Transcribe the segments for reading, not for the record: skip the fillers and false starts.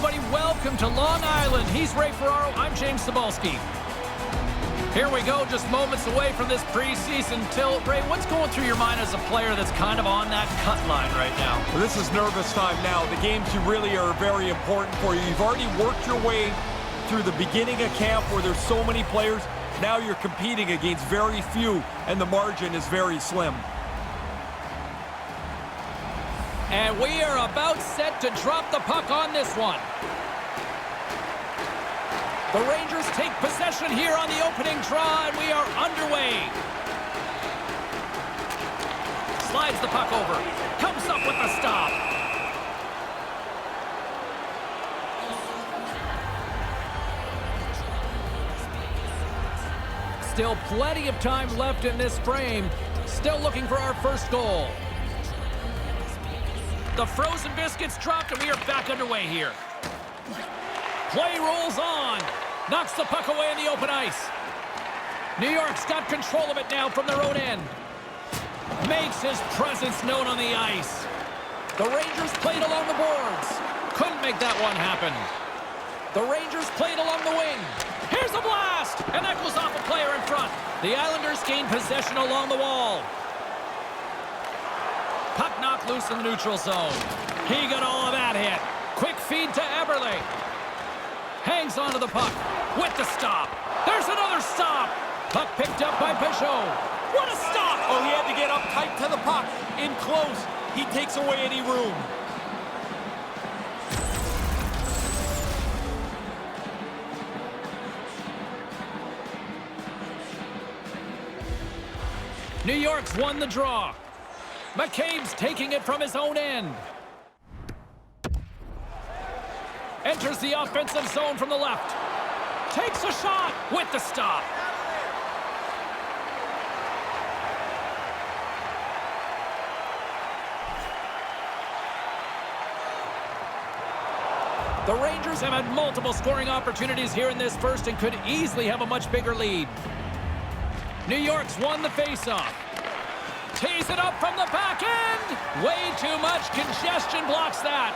everybody. Welcome to Long Island. He's Ray Ferraro. I'm James Cebulski. Here we go, just moments away from this preseason tilt. Ray, what's going through your mind as a player that's kind of on that cut line right now? Well, this is nervous time now. The games you really are very important for you. You've already worked your way through the beginning of camp where there's so many players. Now you're competing against very few, and the margin is very slim. And we are about set to drop the puck on this one. The Rangers take possession here on the opening draw, and we are underway. Slides the puck over. Comes up with the stop. Still plenty of time left in this frame. Still looking for our first goal. The frozen biscuits dropped, and we are back underway here. Play rolls on. Knocks the puck away in the open ice. New York's got control of it now from their own end. Makes his presence known on the ice. The Rangers played along the boards. Couldn't make that one happen. The Rangers played along the wing. Here's a blast! And that goes off a player in front. The Islanders gain possession along the wall. Puck knocked loose in the neutral zone. He got all of that hit. Quick feed to Eberle. Hangs onto the puck with the stop. There's another stop. Puck picked up by Peugeot. What a stop! Oh, he had to get up tight to the puck. In close. He takes away any room. New York's won the draw. McCabe's taking it from his own end. Enters the offensive zone from the left. Takes a shot with the stop. The Rangers have had multiple scoring opportunities here in this first and could easily have a much bigger lead. New York's won the faceoff. Tees it up from the back end. Way too much congestion blocks that.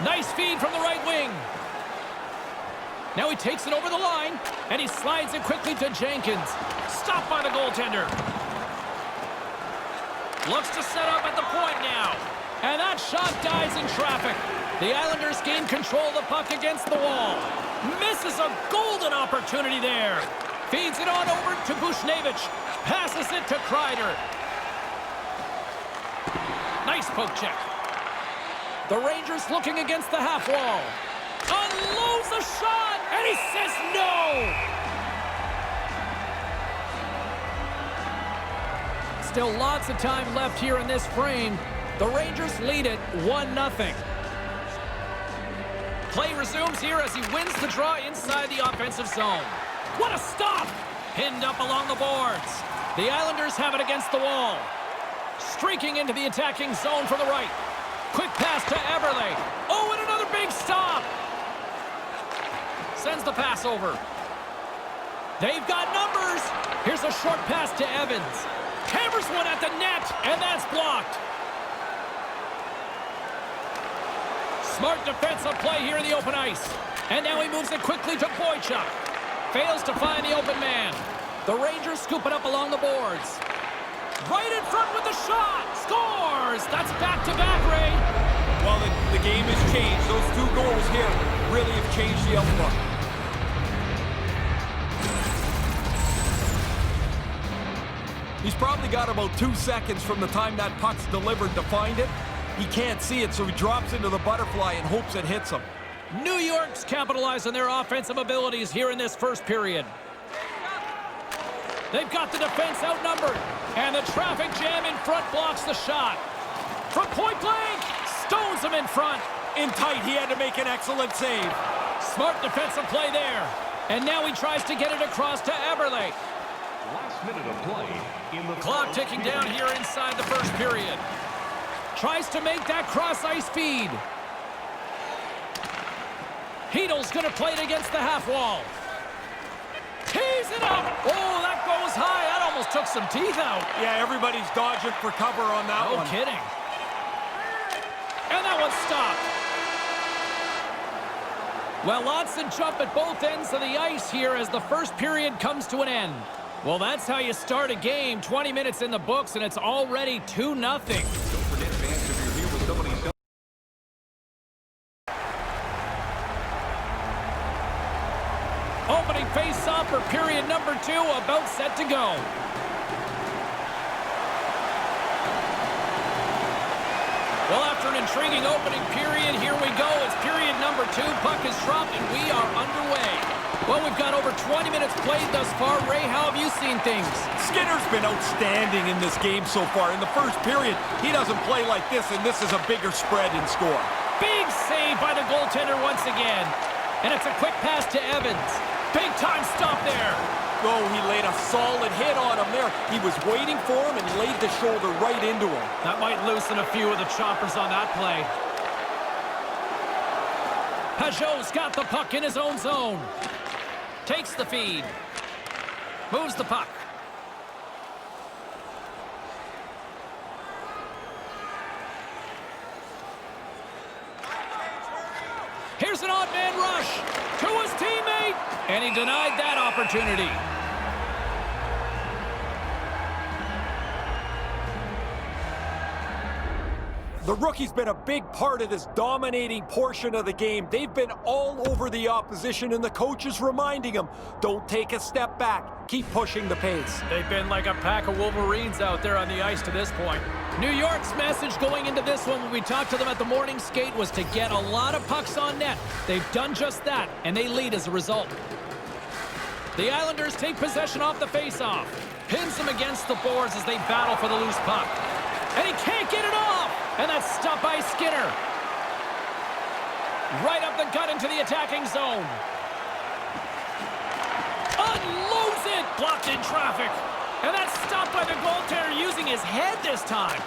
Nice feed from the right wing. Now he takes it over the line, and he slides it quickly to Jenkins. Stopped by the goaltender. Looks to set up at the point now. And that shot dies in traffic. The Islanders gain control of the puck against the wall. Misses a golden opportunity there. Feeds it on over to Bushnevich. Passes it to Kreider. Nice poke check. The Rangers looking against the half wall. Unloads a shot, and he says no! Still lots of time left here in this frame. The Rangers lead it 1-0. Play resumes here as he wins the draw inside the offensive zone. What a stop! Pinned up along the boards. The Islanders have it against the wall. Streaking into the attacking zone from the right. Quick pass to Eberle. Oh, and another big stop. Sends the pass over. They've got numbers. Here's a short pass to Evans. Hammers one at the net, and that's blocked. Smart defensive play here in the open ice. And now he moves it quickly to Boychuk. Fails to find the open man. The Rangers scoop it up along the boards. Right in front with the shot. Scores! That's back-to-back, Ray. Well, the game has changed. Those two goals here really have changed the outlook. He's probably got about 2 seconds from the time that puck's delivered to find it. He can't see it, so he drops into the butterfly and hopes it hits him. New York's capitalized on their offensive abilities here in this first period. They've got the defense outnumbered, and the traffic jam in front blocks the shot. From point blank, stones him in front. In tight, he had to make an excellent save. Smart defensive play there. And now he tries to get it across to Eberle. Last minute of play in the Clock ticking down here inside the first period. Tries to make that cross-ice feed. Heedle's going to play it against the half wall. Tees it up. Oh, that goes high. That almost took some teeth out. Yeah, everybody's dodging for cover on that one. No kidding. And that one's stopped. Well, lots of jump at both ends of the ice here as the first period comes to an end. Well, that's how you start a game. 20 minutes in the books, and it's already 2-0. Don't forget, fans, if you're here with somebody else. Opening face-off for period number 2, about set to go. Well, after an intriguing opening period, here we go. It's period number 2. Puck is dropped, and we are underway. Well, we've got over 20 minutes played thus far. Ray, how have you seen things? Skinner's been outstanding in this game so far. In the first period, he doesn't play like this, and this is a bigger spread in score. Big save by the goaltender once again. And it's a quick pass to Evans. Big time stop there. Oh, he laid a solid hit on him there. He was waiting for him and laid the shoulder right into him. That might loosen a few of the choppers on that play. Pajot's got the puck in his own zone. Takes the feed. Moves the puck. Here's an odd man rush to his teammate, and he denied that opportunity. The rookie's been a big part of this dominating portion of the game. They've been all over the opposition, and the coach is reminding them, don't take a step back. Keep pushing the pace. They've been like a pack of Wolverines out there on the ice to this point. New York's message going into this one when we talked to them at the morning skate was to get a lot of pucks on net. They've done just that, and they lead as a result. The Islanders take possession off the faceoff. Pins them against the boards as they battle for the loose puck. And he can't get it off! And that's stopped by Skinner. Right up the gut into the attacking zone. Unloads it! Blocked in traffic. And that's stopped by the goaltender using his head this time.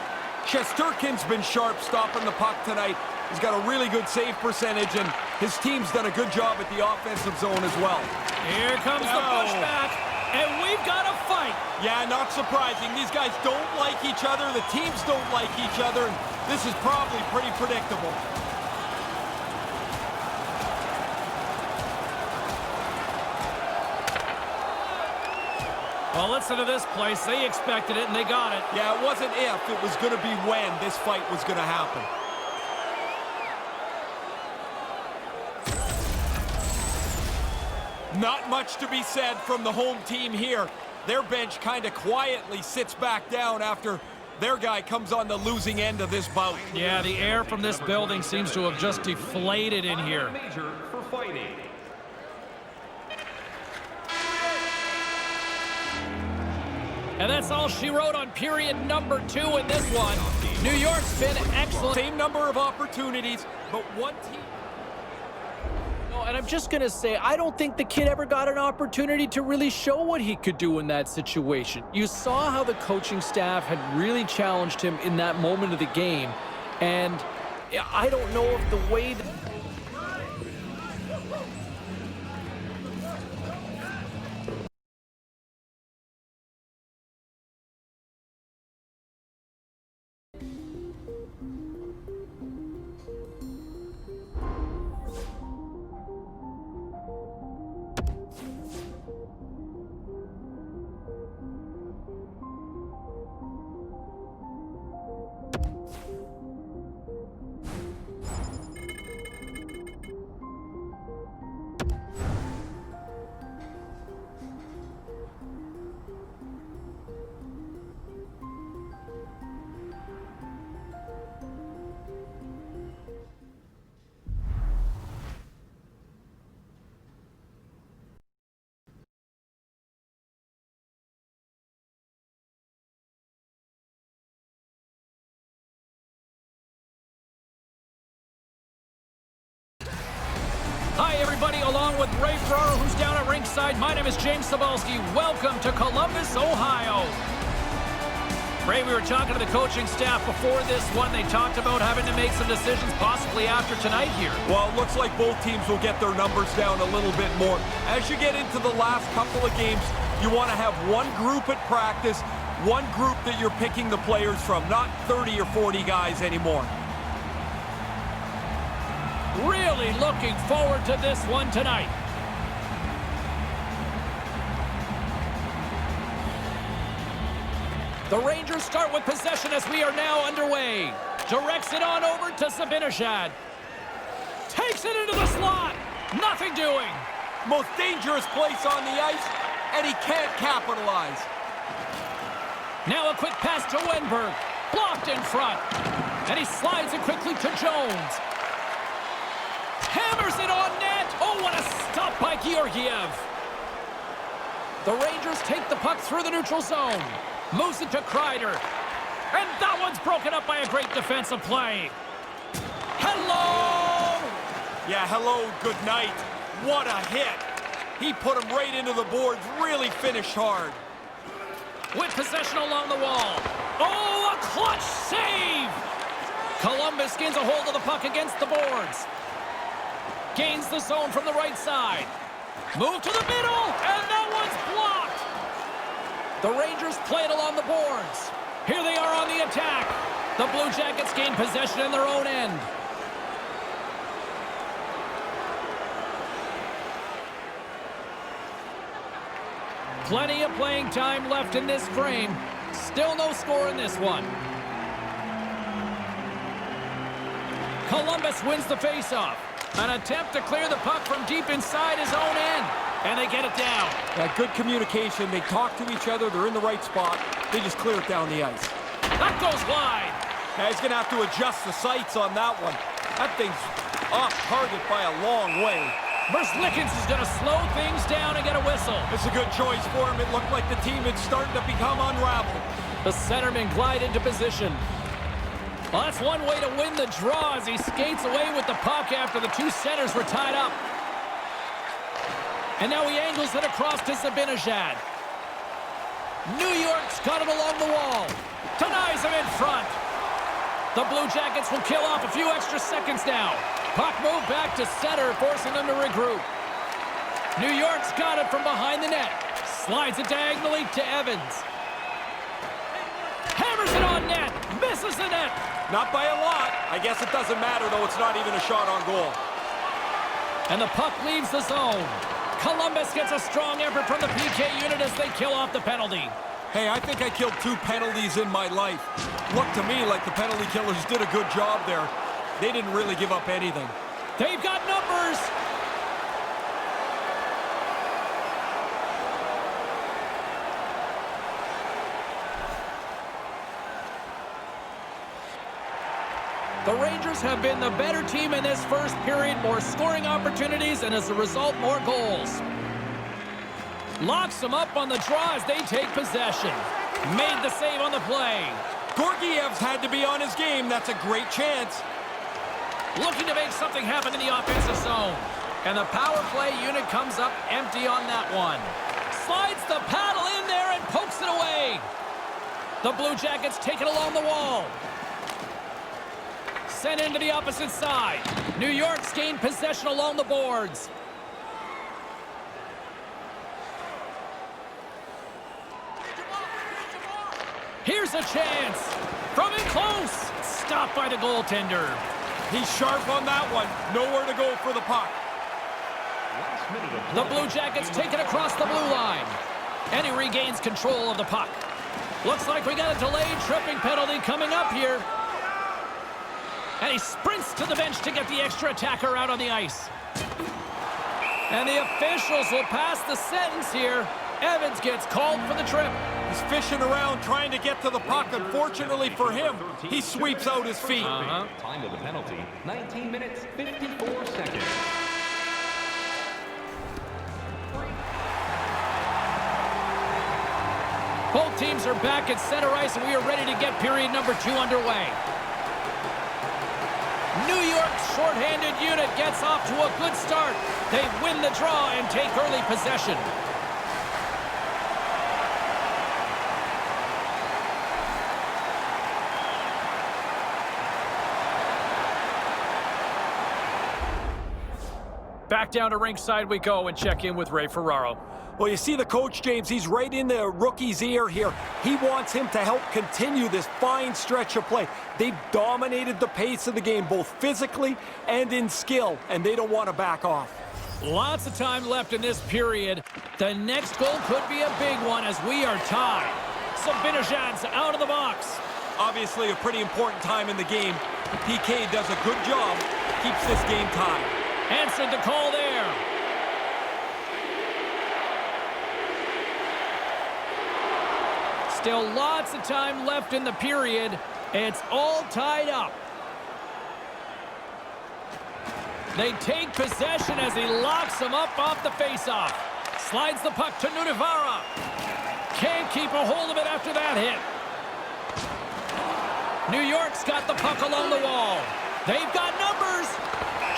Shesterkin's been sharp stopping the puck tonight. He's got a really good save percentage, and his team's done a good job at the offensive zone as well. Here comes the pushback, and we've got a fight. Yeah, not surprising. These guys don't like each other. The teams don't like each other, and this is probably pretty predictable. Well, listen to this place. They expected it, and they got it. Yeah, it wasn't if, it was going to be when this fight was going to happen. Not much to be said from the home team here. Their bench kind of quietly sits back down after their guy comes on the losing end of this bout. Yeah, the air from this building seems to have just deflated in here. Major for fighting. And that's all she wrote on period number 2 in this one. New York's been excellent. Same number of opportunities, but one team... And I'm just going to say, I don't think the kid ever got an opportunity to really show what he could do in that situation. You saw how the coaching staff had really challenged him in that moment of the game. And I don't know if the way that... Hi, everybody, along with Ray Ferraro, who's down at ringside. My name is James Cebulski. Welcome to Columbus, Ohio. Ray, we were talking to the coaching staff before this one. They talked about having to make some decisions possibly after tonight here. Well, it looks like both teams will get their numbers down a little bit more. As you get into the last couple of games, you want to have one group at practice, one group that you're picking the players from, not 30 or 40 guys anymore. Really looking forward to this one tonight. The Rangers start with possession as we are now underway. Directs it on over to Zibanejad. Takes it into the slot. Nothing doing. Most dangerous place on the ice, and he can't capitalize. Now a quick pass to Wenberg. Blocked in front. And he slides it quickly to Jones. Hammers it on net. Oh, what a stop by Georgiev. The Rangers take the puck through the neutral zone. Moves it to Kreider. And that one's broken up by a great defensive play. Hello! Yeah, hello, good night. What a hit. He put him right into the boards, really finished hard. With possession along the wall. Oh, a clutch save! Columbus gains a hold of the puck against the boards. Gains the zone from the right side. Move to the middle, and that one's blocked. The Rangers play it along the boards. Here they are on the attack. The Blue Jackets gain possession in their own end. Plenty of playing time left in this frame. Still no score in this one. Columbus wins the faceoff. An attempt to clear the puck from deep inside his own end. And they get it down. Yeah, good communication. They talk to each other. They're in the right spot. They just clear it down the ice. That goes wide. Yeah, he's going to have to adjust the sights on that one. That thing's off target by a long way. Merzlikins is going to slow things down and get a whistle. It's a good choice for him. It looked like the team is starting to become unraveled. The centerman glide into position. Well, that's one way to win the draw as he skates away with the puck after the two centers were tied up. And now he angles it across to Zibanejad. New York's got it along the wall. Denies him in front. The Blue Jackets will kill off a few extra seconds now. Puck moved back to center, forcing them to regroup. New York's got it from behind the net. Slides it diagonally to Evans. Hammers it on net. Misses the net. Not by a lot. I guess it doesn't matter, though. It's not even a shot on goal. And the puck leaves the zone. Columbus gets a strong effort from the PK unit as they kill off the penalty. Hey, I think I killed 2 penalties in my life. Looked to me like the penalty killers did a good job there. They didn't really give up anything. They've got numbers. The Rangers have been the better team in this first period. More scoring opportunities, and as a result, more goals. Locks them up on the draw as they take possession. Made the save on the play. Georgiev's had to be on his game. That's a great chance. Looking to make something happen in the offensive zone. And the power play unit comes up empty on that one. Slides the paddle in there and pokes it away. The Blue Jackets take it along the wall. Sent into the opposite side. New York's gained possession along the boards. Here's a chance. From in close. Stopped by the goaltender. He's sharp on that one. Nowhere to go for the puck. The Blue Jackets take it across the blue line. And he regains control of the puck. Looks like we got a delayed tripping penalty coming up here. And he sprints to the bench to get the extra attacker out on the ice. And the officials will pass the sentence here. Evans gets called for the trip. He's fishing around trying to get to the puck. Unfortunately for him, he sweeps out his feet. Time of the penalty, 19 minutes, 54 seconds. Both teams are back at center ice, and we are ready to get period number 2 underway. New York's shorthanded unit gets off to a good start. They win the draw and take early possession. Back down to ringside we go and check in with Ray Ferraro. Well, you see the coach, James, he's right in the rookie's ear here. He wants him to help continue this fine stretch of play. They've dominated the pace of the game, both physically and in skill, and they don't want to back off. Lots of time left in this period. The next goal could be a big one as we are tied. Sabinajad's out of the box. Obviously a pretty important time in the game. PK does a good job, keeps this game tied. Answered the call there. Still lots of time left in the period. It's all tied up. They take possession as he locks him up off the faceoff. Slides the puck to Nunivara. Can't keep a hold of it after that hit. New York's got the puck along the wall. They've got numbers.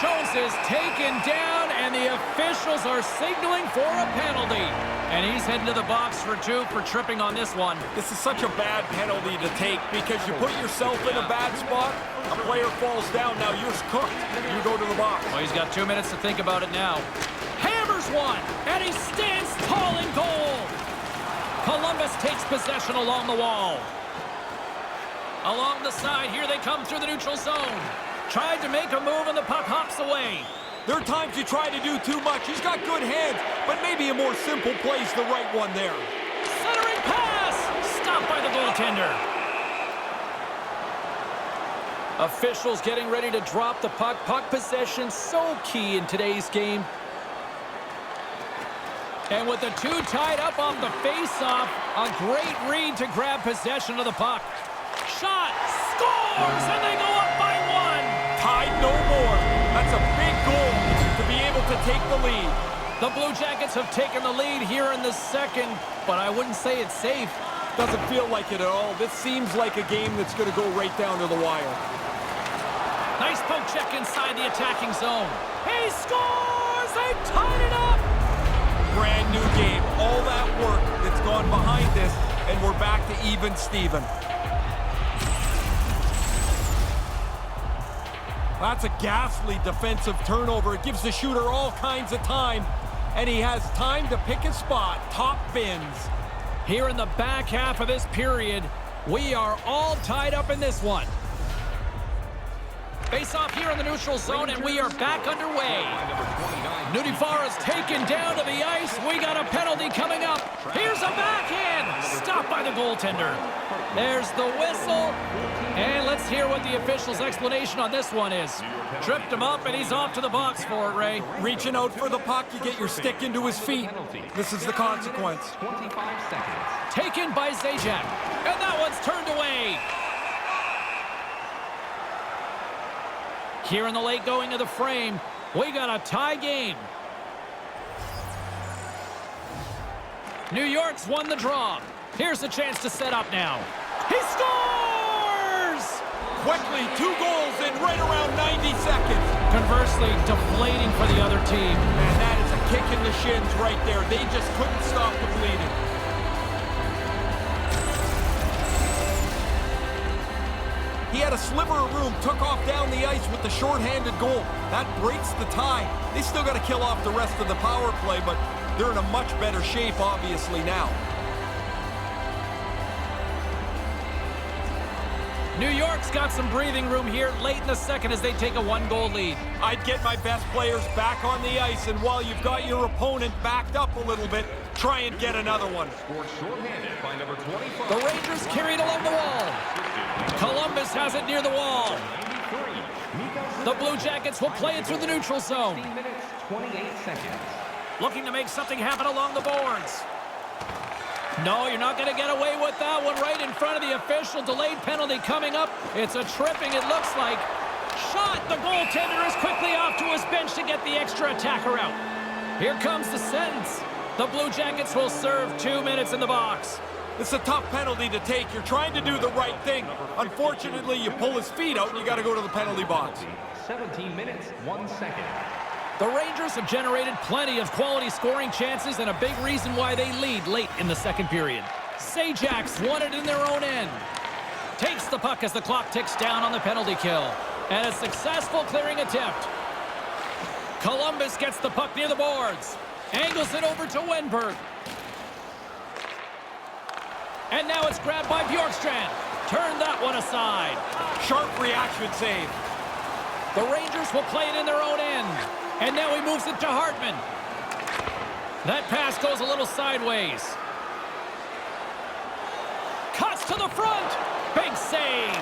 Jones is taken down, and the officials are signaling for a penalty. And he's heading to the box for 2 for tripping on this one. This is such a bad penalty to take because you put yourself in a bad spot, a player falls down, now you're cooked. You go to the box. Well, he's got 2 minutes to think about it now. Hammers one, and he stands tall in goal. Columbus takes possession along the wall. Along the side, here they come through the neutral zone. Tried to make a move, and the puck hops away. There are times you try to do too much. He's got good hands, but maybe a more simple play's the right one there. Centering pass! Stopped by the goaltender. Officials getting ready to drop the puck. Puck possession so key in today's game. And with the 2 tied up off the face-off, a great read to grab possession of the puck. Shot! Scores! And they go up by 1! Tied no more. That's a big goal to be able to take the lead. The Blue Jackets have taken the lead here in the second, but I wouldn't say it's safe. Doesn't feel like it at all. This seems like a game that's going to go right down to the wire. Nice poke check inside the attacking zone. He scores! They've tied it up! Brand new game. All that work that's gone behind this, and we're back to even Steven. That's a ghastly defensive turnover. It gives the shooter all kinds of time, and he has time to pick his spot. Top bins. Here in the back half of this period, we are all tied up in this one. Face off here in the neutral zone, and we are back underway. Nunivara's taken down to the ice. We got a penalty coming up. Here's a backhand. Stopped by the goaltender. There's the whistle. And let's hear what the official's explanation on this one is. Tripped him up, and he's off to the box for it, Ray. Reaching out for the puck, you get your stick into his feet. This is the consequence. 25 seconds. Taken by Zajac. And that one's turned away. Here in the late going of the frame, we got a tie game. New York's won the draw. Here's a chance to set up now. He scores! Quickly, 2 goals in right around 90 seconds. Conversely, deflating for the other team. And that is a kick in the shins right there. They just couldn't stop the bleeding. He had a sliver of room, took off down the ice with the shorthanded goal. That breaks the tie. They still got to kill off the rest of the power play, but they're in a much better shape, obviously, now. New York's got some breathing room here late in the second as they take a 1-goal lead. I'd get my best players back on the ice, and while you've got your opponent backed up a little bit, try and get another one. Scored shorthanded by number 25. The Rangers carry it along the wall. Columbus has it near the wall. The Blue Jackets will play it through the neutral zone. 16 minutes, 28 seconds. Looking to make something happen along the boards. No, you're not going to get away with that one right in front of the official. Delayed penalty coming up. It's a tripping, it looks like. Shot! The goaltender is quickly off to his bench to get the extra attacker out. Here comes the sentence. The Blue Jackets will serve 2 minutes in the box. It's a tough penalty to take. You're trying to do the right thing. Unfortunately, you pull his feet out and you got to go to the penalty box. 17 minutes, 1 second. The Rangers have generated plenty of quality scoring chances and a big reason why they lead late in the second period. Sajac's won it in their own end. Takes the puck as the clock ticks down on the penalty kill. And a successful clearing attempt. Columbus gets the puck near the boards. Angles it over to Wenberg. And now it's grabbed by Bjorkstrand. Turn that one aside. Sharp reaction save. The Rangers will play it in their own end. And now he moves it to Hartman. That pass goes a little sideways. Cuts to the front. Big save.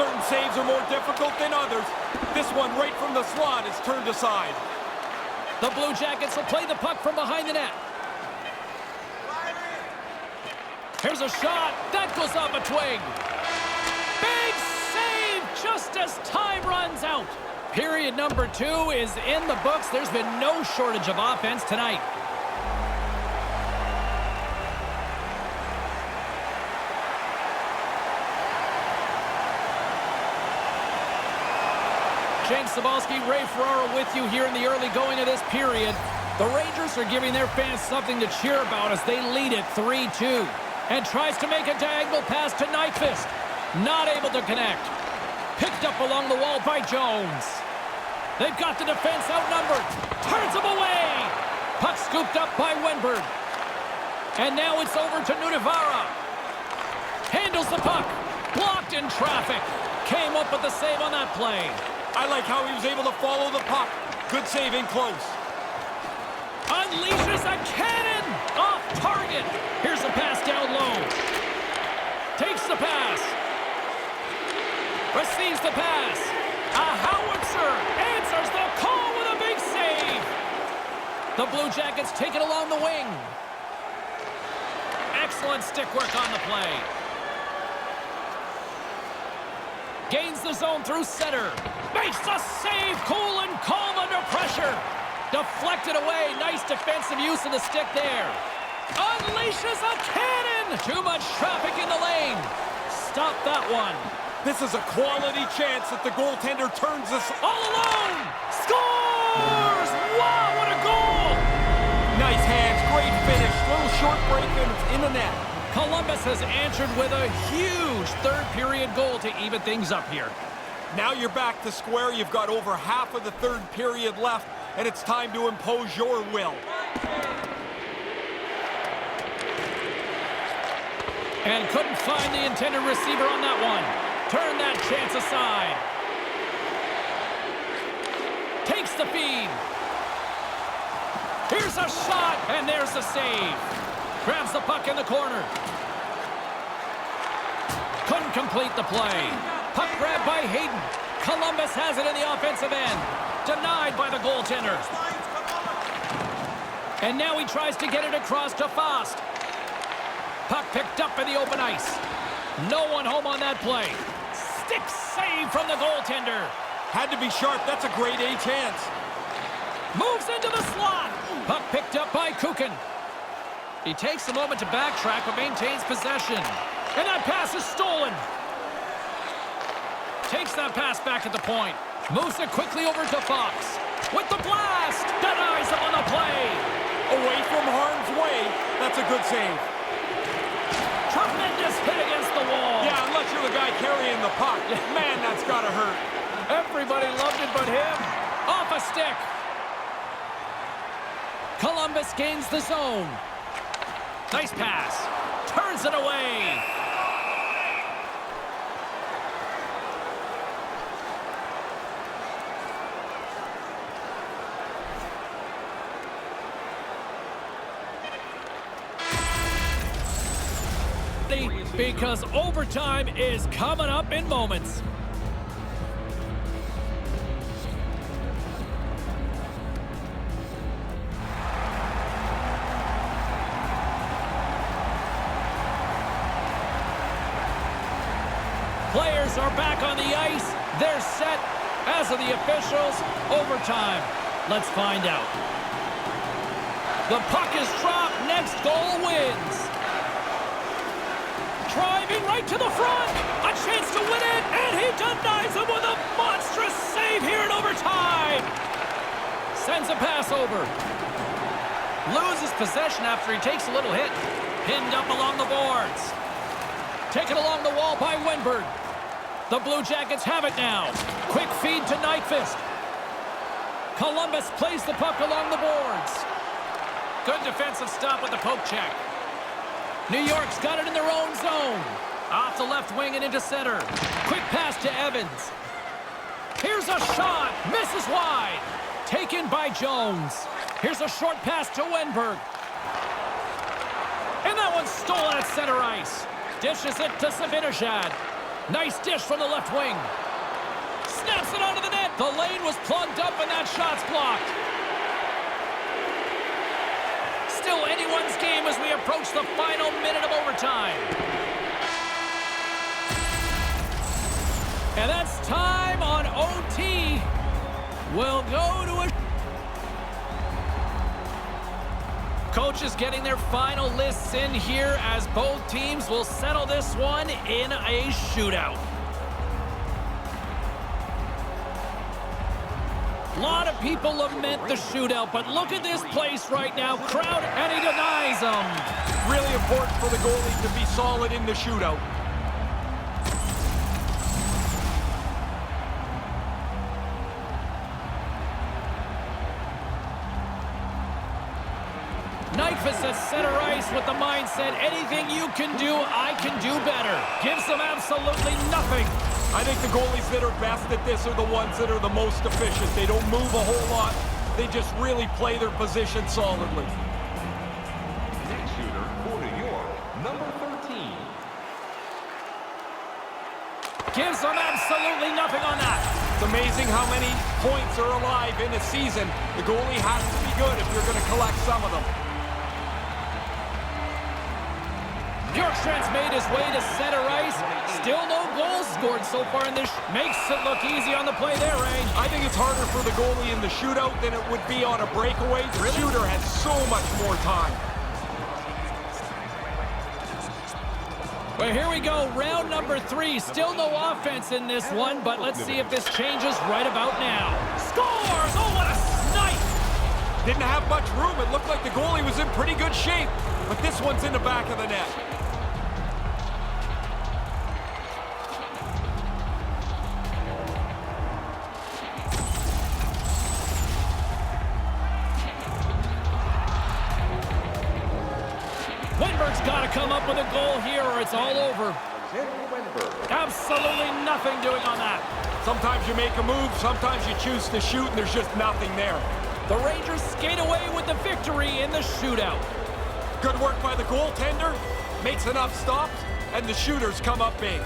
Certain saves are more difficult than others. This one right from the slot is turned aside. The Blue Jackets will play the puck from behind the net. Here's a shot. That goes off a twig. Big save just as time runs out. Period number 2 is in the books. There's been no shortage of offense tonight. James Cybulski, Ray Ferraro with you here in the early going of this period. The Rangers are giving their fans something to cheer about as they lead it 3-2. And tries to make a diagonal pass to Nyquist. Not able to connect. Picked up along the wall by Jones. They've got the defense outnumbered. Turns them away. Puck scooped up by Wenberg. And now it's over to Nunavara. Handles the puck. Blocked in traffic. Came up with the save on that play. I like how he was able to follow the puck. Good save in close. Unleashes a cannon! Off target! Here's a pass down low. Takes the pass. Receives the pass. A howitzer answers the call with a big save. The Blue Jackets take it along the wing. Excellent stick work on the play. Gains the zone through center. Makes the save, cool and calm under pressure. Deflected away. Nice defensive use of the stick there. Unleashes a cannon. Too much traffic in the lane. Stop that one. This is a quality chance that the goaltender turns this All alone. Scores! Wow, what a goal! nice hands, great finish, little short break and it's in the net. Columbus has answered with a huge third period goal to even things up here. Now you're back to square. You've got over half of the third period left, and it's time to impose your will. And couldn't find the intended receiver on that one. Turn that chance aside. Takes the feed. Here's a shot, and there's the save. Grabs the puck in the corner. Couldn't complete the play. Puck grabbed by Hayden. Columbus has it in the offensive end. Denied by the goaltender. And now he tries to get it across to Fost. Puck picked up in the open ice. No one home on that play. Stick save from the goaltender. Had to be sharp. That's a grade A chance. Moves into the slot. Puck picked up by Kukin. He takes a moment to backtrack but maintains possession. And that pass is stolen. Takes that pass back at the point. Moves it quickly over to Fox. With the blast. Denies him on the play. Away from harm's way. That's a good save. Tremendous hit against the wall. Yeah, unless you're the guy carrying the puck. Man, that's gotta hurt. Everybody loved it but him. Off a stick. Columbus gains the zone. Nice pass. Turns it away. Because overtime is coming up in moments. Players are back on the ice. They're set. As are the officials. Overtime. Let's find out. The puck is dropped. Next goal wins. Driving right to the front. A chance to win it. And he denies him with a monstrous save here in overtime. Sends a pass over. Loses possession after he takes a little hit. Pinned up along the boards. Taken along the wall by Wenberg. The Blue Jackets have it now. Quick feed to Nyquist. Columbus plays the puck along the boards. Good defensive stop with the poke check. New York's got it in their own zone. Off the left wing and into center. Quick pass to Evans. Here's a shot. Misses wide. Taken by Jones. Here's a short pass to Wenberg. And that one's stolen at center ice. Dishes it to Zibanejad. Nice dish from the left wing. Snaps it onto the net. The lane was plugged up and that shot's blocked. Still anyone's game as we approach the final minute of overtime. And that's time on OT. We'll go to a... Coaches getting their final lists in here as both teams will settle this one in a shootout. A lot of people lament the shootout, but look at this place right now. Crowd, and he denies them. Really important for the goalie to be solid in the shootout. Nyquist at center ice with the mindset, anything you can do, I can do better. Gives them absolutely nothing. I think the goalies that are best at this are the ones that are the most efficient. They don't move a whole lot. They just really play their position solidly. Next shooter for New York, number 13. Gives them absolutely nothing on that. It's amazing how many points are alive in a season. The goalie has to be good if you're going to collect some of them. Bjorkstrand's made his way to center ice. Still no goals scored so far in this. Makes it look easy on the play there, Ray. I think it's harder for the goalie in the shootout than it would be on a breakaway. The shooter has so much more time. Well, here we go. Round number 3. Still no offense in this one, but let's see if this changes right about now. Scores! Oh, what a snipe! Didn't have much room. It looked like the goalie was in pretty good shape, but this one's in the back of the net. Wenberg's got to come up with a goal here or it's all over. Absolutely nothing doing on that. Sometimes you make a move, sometimes you choose to shoot, and there's just nothing there. The Rangers skate away with the victory in the shootout. Good work by the goaltender, makes enough stops, and the shooters come up big.